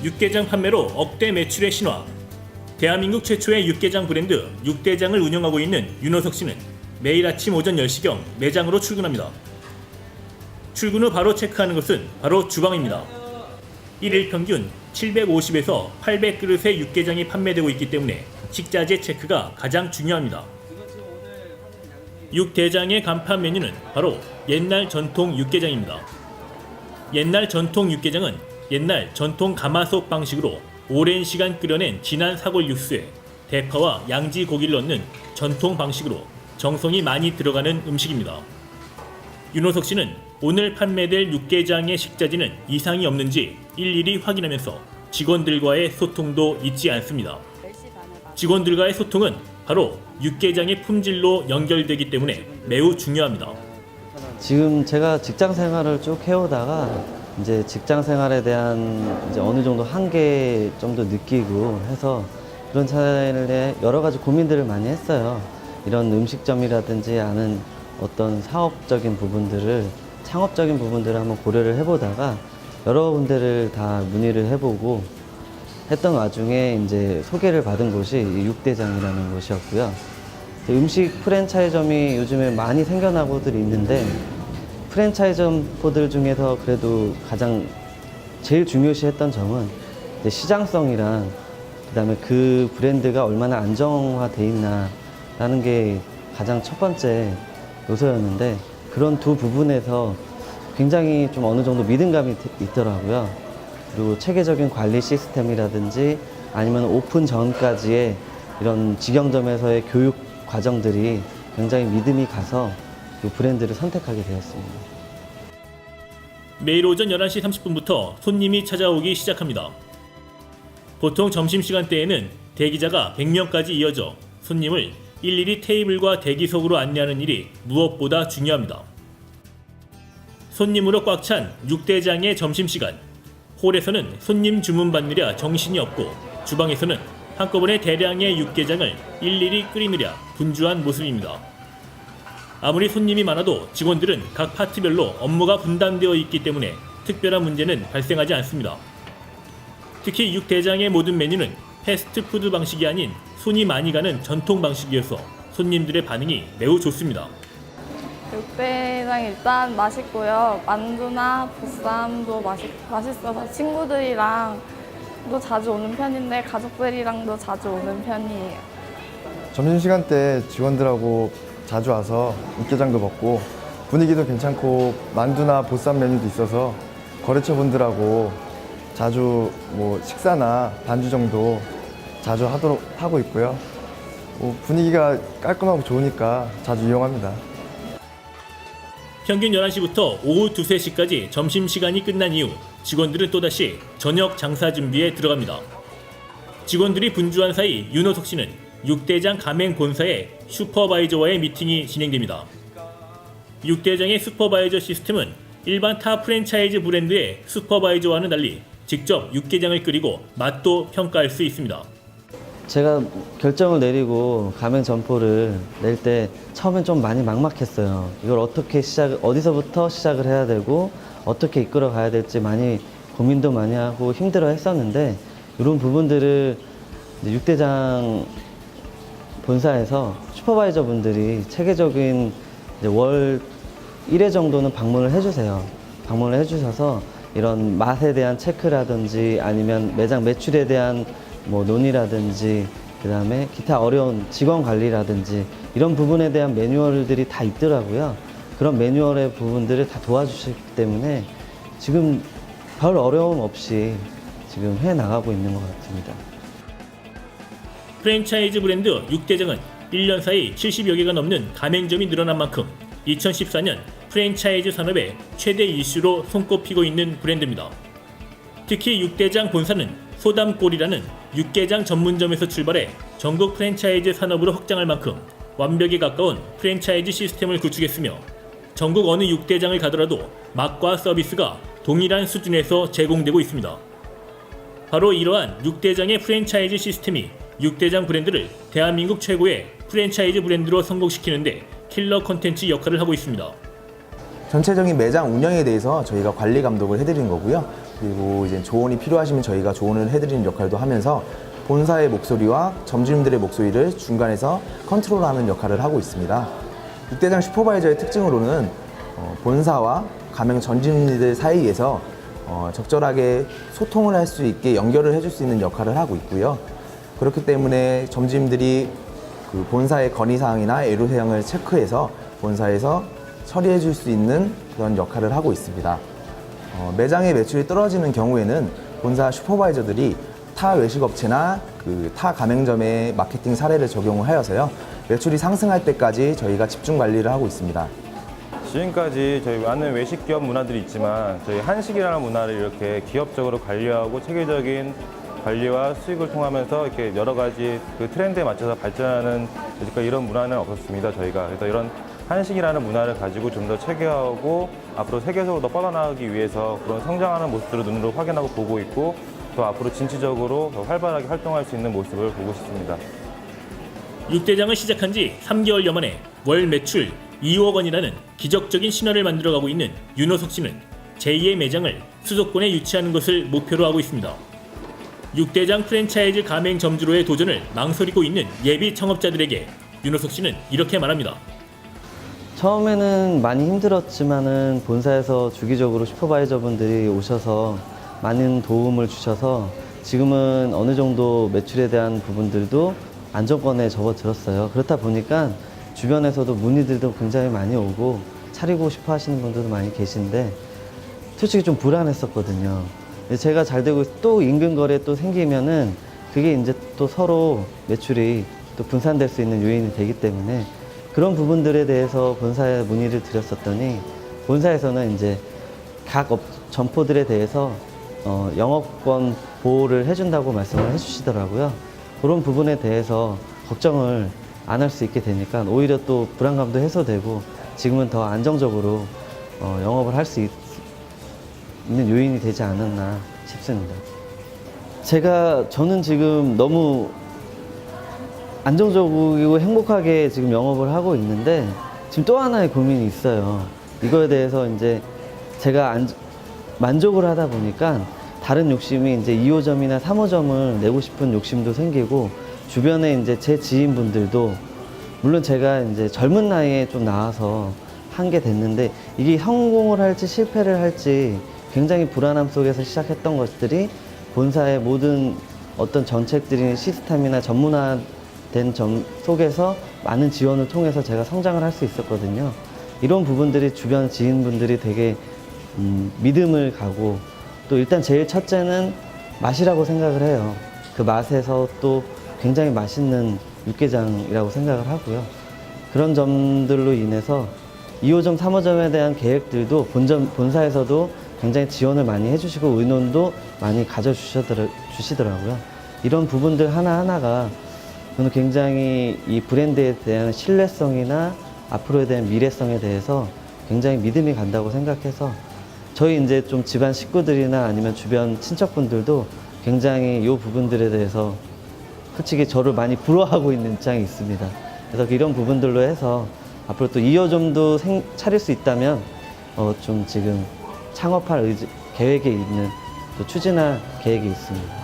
육개장 판매로 억대 매출의 신화. 대한민국 최초의 육개장 브랜드 육대장을 운영하고 있는 윤호석 씨는 매일 아침 오전 10시경 매장으로 출근합니다. 출근 후 바로 체크하는 것은 바로 주방입니다. 일일 평균 750에서 800그릇의 육개장이 판매되고 있기 때문에 식자재 체크가 가장 중요합니다. 육대장의 간판 메뉴는 바로 옛날 전통 육개장입니다. 옛날 전통 육개장은 옛날 전통 가마솥 방식으로 오랜 시간 끓여낸 진한 사골 육수에 대파와 양지 고기를 넣는 전통 방식으로 정성이 많이 들어가는 음식입니다. 윤호석 씨는 오늘 판매될 육개장의 식자재는 이상이 없는지 일일이 확인하면서 직원들과의 소통도 잊지 않습니다. 직원들과의 소통은 바로 육개장의 품질로 연결되기 때문에 매우 중요합니다. 지금 제가 직장 생활을 쭉 해오다가 이제 직장 생활에 대한 이제 어느 정도 한계 정도 느끼고 해서 그런 차원에 여러 가지 고민들을 많이 했어요. 이런 음식점이라든지 아는 어떤 사업적인 부분들을 창업적인 부분들을 한번 고려를 해보다가 여러 군데를 다 문의를 해보고 했던 와중에 이제 소개를 받은 곳이 이 육대장이라는 곳이었고요. 음식 프랜차이점이 요즘에 많이 생겨나고들 있는데 프랜차이점들 중에서 그래도 가장 제일 중요시했던 점은 시장성이랑 그다음에 그 브랜드가 얼마나 안정화돼 있나라는 게 가장 첫 번째 요소였는데 그런 두 부분에서 굉장히 좀 어느 정도 믿음감이 있더라고요. 그리고 체계적인 관리 시스템이라든지 아니면 오픈 전까지의 이런 직영점에서의 교육 과정들이 굉장히 믿음이 가서 이 브랜드를 선택하게 되었습니다. 매일 오전 11시 30분부터 손님이 찾아오기 시작합니다. 보통 점심시간대에는 대기자가 100명까지 이어져 손님을 일일이 테이블과 대기석으로 안내하는 일이 무엇보다 중요합니다. 손님으로 꽉 찬 육대장의 점심시간. 홀에서는 손님 주문 받느라 정신이 없고 주방에서는 한꺼번에 대량의 육개장을 일일이 끓이느라 분주한 모습입니다. 아무리 손님이 많아도 직원들은 각 파트별로 업무가 분담되어 있기 때문에 특별한 문제는 발생하지 않습니다. 특히 육대장의 모든 메뉴는 패스트푸드 방식이 아닌 손이 많이 가는 전통 방식이어서 손님들의 반응이 매우 좋습니다. 육대장 일단 맛있고요. 만두나 보쌈도 맛있어서 친구들이랑도 자주 오는 편인데 가족들이랑도 자주 오는 편이에요. 점심시간 때 직원들하고 자주 와서 육개장도 먹고 분위기도 괜찮고 만두나 보쌈 메뉴도 있어서 거래처 분들하고 자주 뭐 식사나 반주 정도 자주 하고 있고요. 분위기가 깔끔하고 좋으니까 자주 이용합니다. 평균 11시부터 오후 2, 3시까지 점심시간이 끝난 이후 직원들은 또다시 저녁 장사 준비에 들어갑니다. 직원들이 분주한 사이 윤호석 씨는 육대장 가맹 본사의 슈퍼바이저와의 미팅이 진행됩니다. 육대장의 슈퍼바이저 시스템은 일반 타 프랜차이즈 브랜드의 슈퍼바이저와는 달리 직접 육개장을 끓이고 맛도 평가할 수 있습니다. 제가 결정을 내리고 가맹 점포를 낼 때 처음엔 좀 많이 막막했어요. 이걸 어디서부터 시작을 해야 되고 어떻게 이끌어 가야 될지 많이 고민도 많이 하고 힘들어 했었는데 이런 부분들을 육대장 본사에서 슈퍼바이저 분들이 체계적인 월 1회 정도는 방문을 해주세요. 방문을 해주셔서 이런 맛에 대한 체크라든지 아니면 매장 매출에 대한 논의라든지 그다음에 기타 어려운 직원 관리라든지 이런 부분에 대한 매뉴얼들이 다 있더라고요. 그런 매뉴얼의 부분들을 다 도와주시기 때문에 지금 별 어려움 없이 지금 해나가고 있는 것 같습니다. 프랜차이즈 브랜드 육대장은 1년 사이 70여 개가 넘는 가맹점이 늘어난 만큼 2014년 프랜차이즈 산업의 최대 이슈로 손꼽히고 있는 브랜드입니다. 특히 육대장 본사는 소담골이라는 육개장 전문점에서 출발해 전국 프랜차이즈 산업으로 확장할 만큼 완벽에 가까운 프랜차이즈 시스템을 구축했으며 전국 어느 육대장을 가더라도 맛과 서비스가 동일한 수준에서 제공되고 있습니다. 바로 이러한 육대장의 프랜차이즈 시스템이 육대장 브랜드를 대한민국 최고의 프랜차이즈 브랜드로 성공시키는데 킬러 콘텐츠 역할을 하고 있습니다. 전체적인 매장 운영에 대해서 저희가 관리 감독을 해드리는 거고요. 그리고 이제 조언이 필요하시면 저희가 조언을 해드리는 역할도 하면서 본사의 목소리와 점주님들의 목소리를 중간에서 컨트롤하는 역할을 하고 있습니다. 육대장 슈퍼바이저의 특징으로는 본사와 가맹 점주님들 사이에서 적절하게 소통을 할 수 있게 연결을 해줄 수 있는 역할을 하고 있고요. 그렇기 때문에 점주님들이 그 본사의 건의사항이나 애로사항을 체크해서 본사에서 처리해 줄 수 있는 그런 역할을 하고 있습니다. 매장의 매출이 떨어지는 경우에는 본사 슈퍼바이저들이 타 외식업체나 그 타 가맹점의 마케팅 사례를 적용을 하여서요. 매출이 상승할 때까지 저희가 집중 관리를 하고 있습니다. 지금까지 저희 많은 외식 기업 문화들이 있지만 저희 한식이라는 문화를 이렇게 기업적으로 관리하고 체계적인 관리와 수익을 통하면서 이렇게 여러 가지 그 트렌드에 맞춰서 발전하는 여지까지 이런 문화는 없었습니다. 저희가 그래서 이런 한식이라는 문화를 가지고 좀 더 체계화하고 앞으로 세계적으로 더 뻗어나가기 위해서 그런 성장하는 모습들을 눈으로 확인하고 보고 있고 또 앞으로 진취적으로 더 활발하게 활동할 수 있는 모습을 보고 싶습니다. 육대장을 시작한 지 3개월여 만에 월 매출 2억 원이라는 기적적인 신화를 만들어가고 있는 윤호석 씨는 제2의 매장을 수도권에 유치하는 것을 목표로 하고 있습니다. 육대장 프랜차이즈 가맹점주로의 도전을 망설이고 있는 예비 창업자들에게 윤호석 씨는 이렇게 말합니다. 처음에는 많이 힘들었지만은 본사에서 주기적으로 슈퍼바이저분들이 오셔서 많은 도움을 주셔서 지금은 어느 정도 매출에 대한 부분들도 안정권에 접어들었어요. 그렇다 보니까 주변에서도 문의들도 굉장히 많이 오고 차리고 싶어 하시는 분들도 많이 계신데 솔직히 좀 불안했었거든요. 제가 잘 되고 또 인근 거래 또 생기면은 그게 이제 또 서로 매출이 또 분산될 수 있는 요인이 되기 때문에 그런 부분들에 대해서 본사에 문의를 드렸었더니 본사에서는 이제 각 점포들에 대해서 영업권 보호를 해준다고 말씀을 해주시더라고요. 그런 부분에 대해서 걱정을 안 할 수 있게 되니까 오히려 또 불안감도 해소되고 지금은 더 안정적으로 영업을 할 수 있는 요인이 되지 않았나 싶습니다. 저는 지금 너무 안정적이고 행복하게 지금 영업을 하고 있는데 지금 또 하나의 고민이 있어요. 이거에 대해서 이제 제가 만족을 하다 보니까 다른 욕심이 이제 2호점이나 3호점을 내고 싶은 욕심도 생기고 주변에 이제 제 지인분들도 물론 제가 이제 젊은 나이에 좀 나와서 한 게 됐는데 이게 성공을 할지 실패를 할지 굉장히 불안함 속에서 시작했던 것들이 본사의 모든 어떤 정책들이 시스템이나 전문화된 점 속에서 많은 지원을 통해서 제가 성장을 할 수 있었거든요. 이런 부분들이 주변 지인분들이 되게 믿음을 가고 또 일단 제일 첫째는 맛이라고 생각을 해요. 그 맛에서 또 굉장히 맛있는 육개장이라고 생각을 하고요. 그런 점들로 인해서 2호점, 3호점에 대한 계획들도 본사에서도 굉장히 지원을 많이 해주시고 의논도 많이 가져주시더라고요. 이런 부분들 하나하나가 저는 굉장히 이 브랜드에 대한 신뢰성이나 앞으로에 대한 미래성에 대해서 굉장히 믿음이 간다고 생각해서 저희 이제 좀 집안 식구들이나 아니면 주변 친척분들도 굉장히 이 부분들에 대해서 솔직히 저를 많이 부러워하고 있는 입장이 있습니다. 그래서 이런 부분들로 해서 앞으로 또 2호점도 차릴 수 있다면 좀 지금 창업할 계획에 있는 또 추진할 계획이 있습니다.